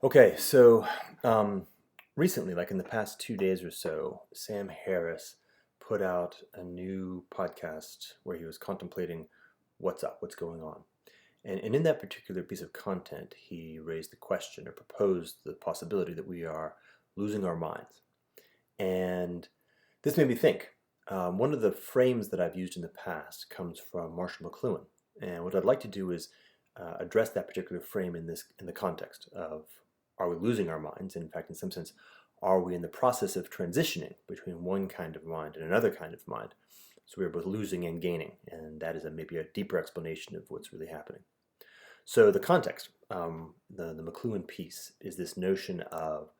Okay, so recently, like in the past 2 days or so, Sam Harris put out a new podcast where he was contemplating what's up, what's going on. And in that particular piece of content, he raised the question or proposed the possibility that we are losing our minds. And this made me think. One of the frames that I've used in the past comes from Marshall McLuhan. And what I'd like to do is address that particular frame in the context of are we losing our minds? And in fact, in some sense, are we in the process of transitioning between one kind of mind and another kind of mind? So we're both losing and gaining, and that is maybe a deeper explanation of what's really happening. So the context, the McLuhan piece, is this notion of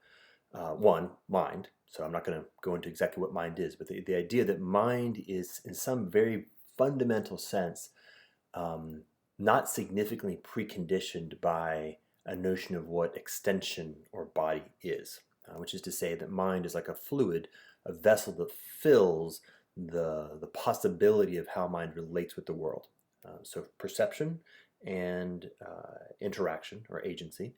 one, mind. So I'm not going to go into exactly what mind is, but the idea that mind is, in some very fundamental sense, not significantly preconditioned by a notion of what extension or body is, which is to say that mind is like a fluid, a vessel that fills the possibility of how mind relates with the world. So perception and interaction or agency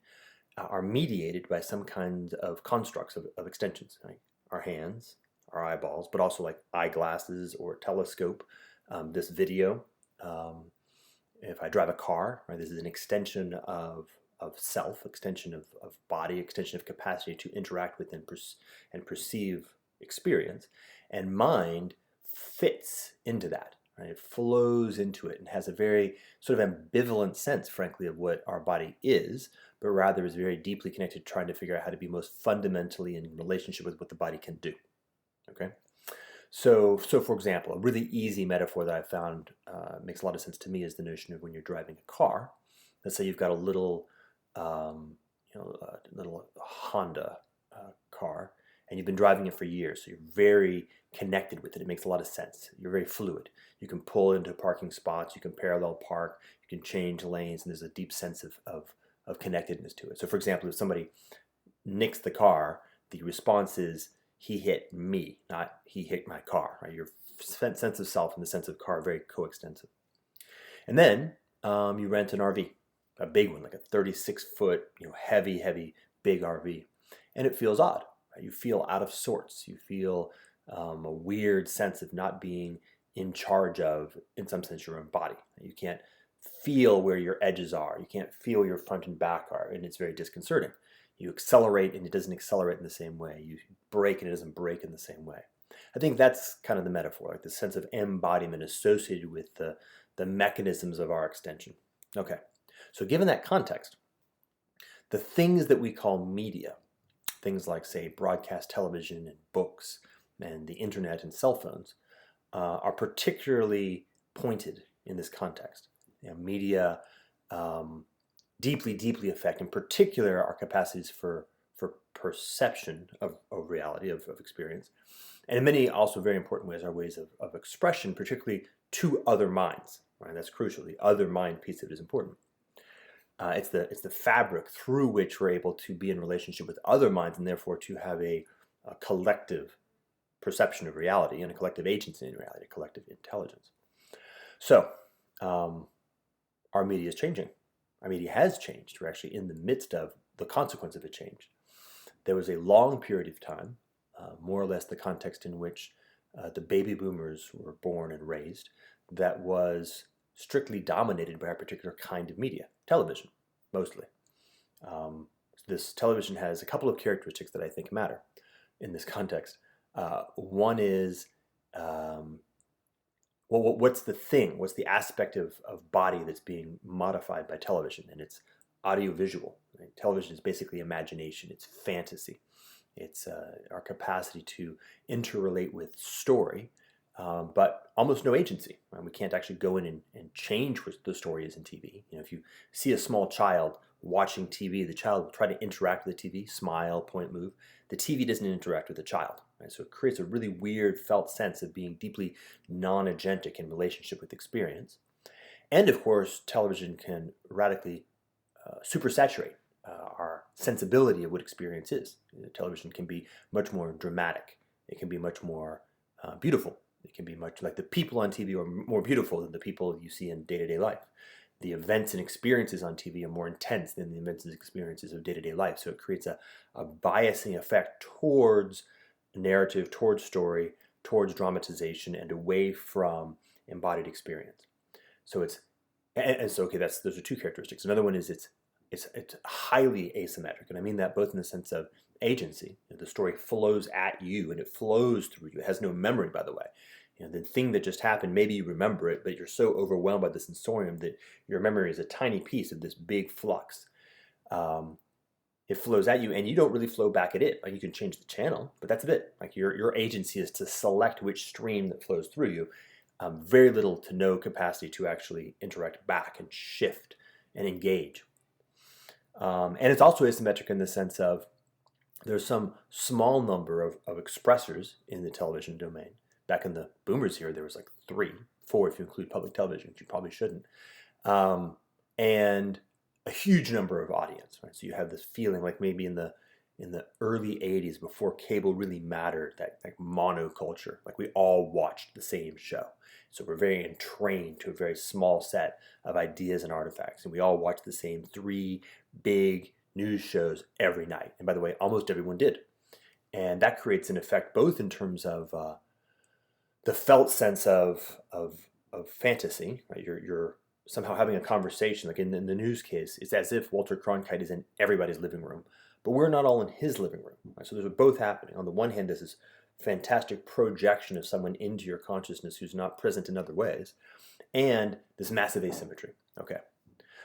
are mediated by some kind of constructs of extensions, like our hands, our eyeballs, but also like eyeglasses or telescope, this video. If I drive a car, right, this is an extension of self, extension of body, extension of capacity to interact with and perceive experience. And mind fits into that. Right? It flows into it and has a very sort of ambivalent sense, frankly, of what our body is, but rather is very deeply connected to trying to figure out how to be most fundamentally in relationship with what the body can do. Okay? So for example, a really easy metaphor that I found makes a lot of sense to me is the notion of when you're driving a car. Let's say you've got a little, little Honda car, and you've been driving it for years, so you're very connected with it. It makes a lot of sense. You're very fluid. You can pull into parking spots. You can parallel park. You can change lanes, and there's a deep sense of connectedness to it. So, for example, if somebody nicks the car, the response is, he hit me, not he hit my car. Right? Your sense of self and the sense of car are very coextensive. And then you rent an RV, a big one, like a 36-foot, heavy, big RV, and it feels odd. Right? You feel out of sorts. You feel a weird sense of not being in charge of, in some sense, your own body. You can't feel where your edges are. You can't feel your front and back are, and it's very disconcerting. You accelerate and it doesn't accelerate in the same way. You brake and it doesn't brake in the same way. I think that's kind of the metaphor, like the sense of embodiment associated with the mechanisms of our extension. Okay, so given that context, the things that we call media, things like, say, broadcast television and books and the internet and cell phones, are particularly pointed in this context. Media deeply affect, in particular, our capacities for perception of reality, of experience, and in many also very important ways, our ways of expression, particularly to other minds. Right? That's crucial. The other mind piece of it is important. It's the fabric through which we're able to be in relationship with other minds, and therefore to have a collective perception of reality and a collective agency in reality, a collective intelligence. So, our media is changing. Our media has changed. We're actually in the midst of the consequence of a change. There was a long period of time, more or less the context in which the baby boomers were born and raised, that was strictly dominated by a particular kind of media, television, mostly. This television has a couple of characteristics that I think matter in this context. One is, what's the thing? What's the aspect of body that's being modified by television? And it's audiovisual. Right? Television is basically imagination. It's fantasy. It's our capacity to interrelate with story, but almost no agency. Right? We can't actually go in and change what the story is in TV. If you see a small child watching TV, the child will try to interact with the TV, smile, point, move. The TV doesn't interact with the child. Right? So it creates a really weird felt sense of being deeply non-agentic in relationship with experience. And of course, television can radically supersaturate our sensibility of what experience is. Television can be much more dramatic. It can be much more beautiful. It can be much like the people on TV are more beautiful than the people you see in day-to-day life. the events and experiences on TV are more intense than the events and experiences of day-to-day life. So it creates a biasing effect towards narrative, towards story, towards dramatization, and away from embodied experience. So those are two characteristics. Another one is it's highly asymmetric, and I mean that both in the sense of agency. The story flows at you and it flows through you. It has no memory, by the way. The thing that just happened, maybe you remember it, but you're so overwhelmed by the sensorium that your memory is a tiny piece of this big flux. It flows at you, and you don't really flow back at it. Like, you can change the channel, but that's it. Like, your agency is to select which stream that flows through you. Very little to no capacity to actually interact back and shift and engage. And it's also asymmetric in the sense of there's some small number of expressors in the television domain. Back in the boomers era, there was like 3, 4 if you include public television, which you probably shouldn't. And a huge number of audience, right? So you have this feeling like maybe in the early 80s, before cable really mattered, that like monoculture, like we all watched the same show. So we're very entrained to a very small set of ideas and artifacts, and we all watched the same 3 big news shows every night. And by the way, almost everyone did. And that creates an effect both in terms of the felt sense of fantasy, right? You're somehow having a conversation, like in the news case, it's as if Walter Cronkite is in everybody's living room, but we're not all in his living room. Right? So there's both happening. On the one hand, this is fantastic projection of someone into your consciousness who's not present in other ways, and this massive asymmetry. Okay,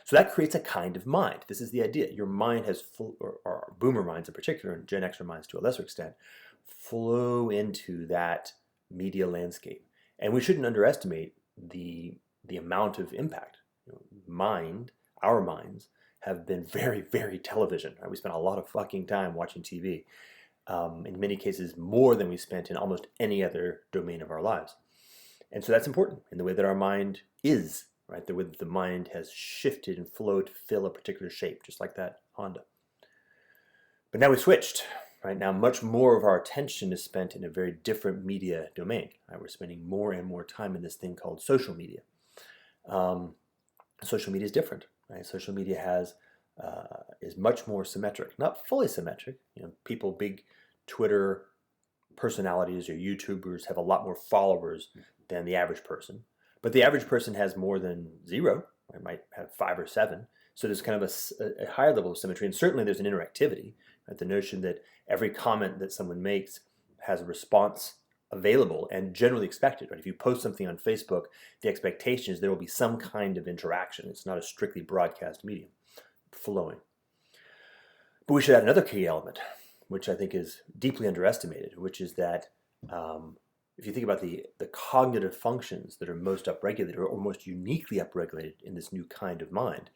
so that creates a kind of mind. This is the idea. Your mind has or boomer minds in particular, and Gen Xer minds to a lesser extent, flow into that media landscape, and we shouldn't underestimate the amount of impact. Our minds have been very, very television. Right? We spent a lot of fucking time watching TV. In many cases, more than we spent in almost any other domain of our lives. And so that's important in the way that our mind is, right? The way that the mind has shifted and flowed to fill a particular shape, just like that Honda. But now we switched. Right now, much more of our attention is spent in a very different media domain. Right? We're spending more and more time in this thing called social media. Social media is different. Right? Social media is much more symmetric, not fully symmetric. People, big Twitter personalities or YouTubers have a lot more followers than the average person. But the average person has more than 0. It might have 5 or 7. So there's kind of a higher level of symmetry, and certainly there's an interactivity. Right? The notion that every comment that someone makes has a response available and generally expected. Right? If you post something on Facebook, the expectation is there will be some kind of interaction. It's not a strictly broadcast medium flowing. But we should add another key element, which I think is deeply underestimated, which is that if you think about the cognitive functions that are most upregulated or most uniquely upregulated in this new kind of mind,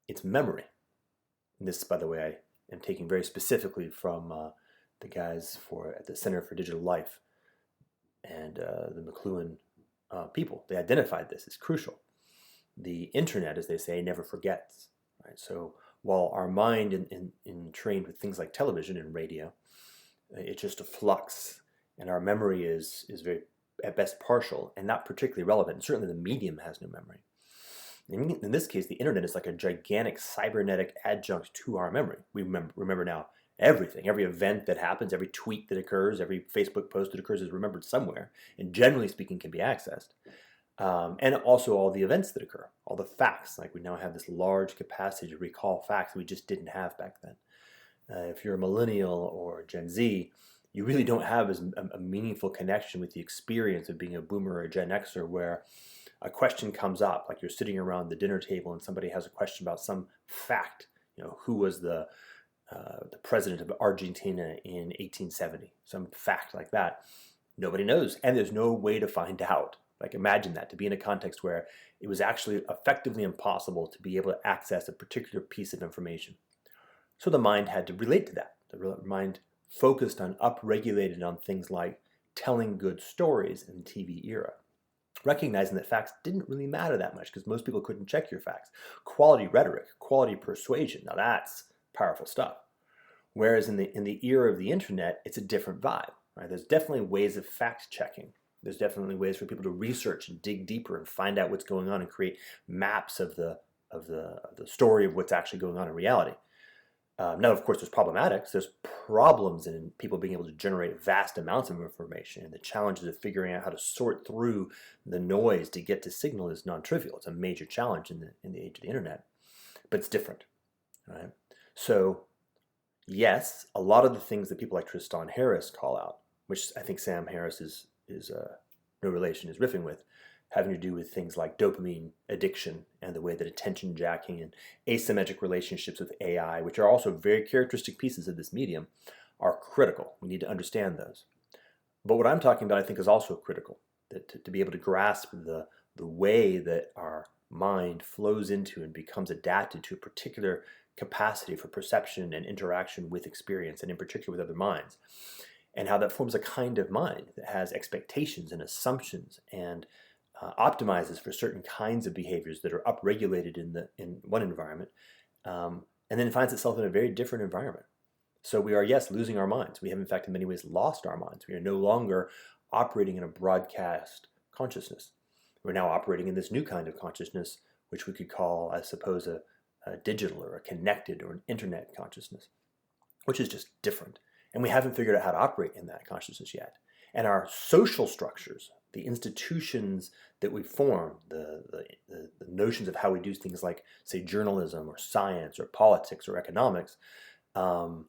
it's memory. And this, by the way, I am taking very specifically from the guys at the Center for Digital Life and the McLuhan people. They identified this as crucial. The internet, as they say, never forgets. Right? So while our mind in trained with things like television and radio, it's just a flux, and our memory is very, at best, partial and not particularly relevant. And certainly the medium has no memory. In this case, the internet is like a gigantic cybernetic adjunct to our memory. We remember now everything, every event that happens, every tweet that occurs, every Facebook post that occurs is remembered somewhere, and generally speaking can be accessed. And also all the events that occur, all the facts. Like, we now have this large capacity to recall facts we just didn't have back then. If you're a millennial or Gen Z, you really don't have a meaningful connection with the experience of being a boomer or a Gen Xer, where a question comes up, like you're sitting around the dinner table and somebody has a question about some fact. Who was the president of Argentina in 1870? Some fact like that. Nobody knows, and there's no way to find out. Like, imagine that, to be in a context where it was actually effectively impossible to be able to access a particular piece of information. So the mind had to relate to that. The mind focused on, upregulated on things like telling good stories in the TV era, recognizing that facts didn't really matter that much because most people couldn't check your facts. Quality rhetoric, quality persuasion, now that's powerful stuff. Whereas in the era of the internet, it's a different vibe. Right? There's definitely ways of fact checking. There's definitely ways for people to research and dig deeper and find out what's going on and create maps of the story of what's actually going on in reality. Now, of course, there's problematics. There's problems in people being able to generate vast amounts of information, and the challenges of figuring out how to sort through the noise to get to signal is non-trivial. It's a major challenge in the age of the internet, but it's different, right? So, yes, a lot of the things that people like Tristan Harris call out, which I think Sam Harris is no relation, is riffing with, having to do with things like dopamine addiction and the way that attention jacking and asymmetric relationships with AI, which are also very characteristic pieces of this medium, are critical. We need to understand those. But what I'm talking about, I think, is also critical, that to be able to grasp the way that our mind flows into and becomes adapted to a particular capacity for perception and interaction with experience, and in particular with other minds, and how that forms a kind of mind that has expectations and assumptions and optimizes for certain kinds of behaviors that are upregulated in one environment, and then finds itself in a very different environment. So we are, yes, losing our minds. We have, in fact, in many ways, lost our minds. We are no longer operating in a broadcast consciousness. We're now operating in this new kind of consciousness, which we could call, I suppose, a digital or a connected or an internet consciousness, which is just different. And we haven't figured out how to operate in that consciousness yet. And our social structures, the institutions that we form, the notions of how we do things like, say, journalism or science or politics or economics, are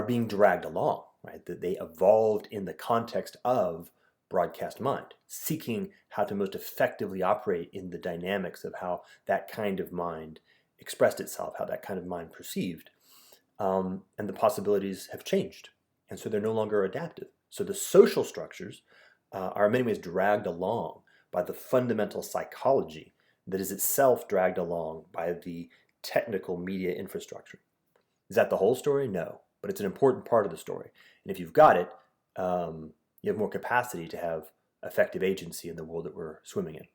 being dragged along, right? That they evolved in the context of broadcast mind, seeking how to most effectively operate in the dynamics of how that kind of mind expressed itself, how that kind of mind perceived. And the possibilities have changed. And so they're no longer adaptive. So the social structures are in many ways dragged along by the fundamental psychology that is itself dragged along by the technical media infrastructure. Is that the whole story? No, but it's an important part of the story. And if you've got it, you have more capacity to have effective agency in the world that we're swimming in.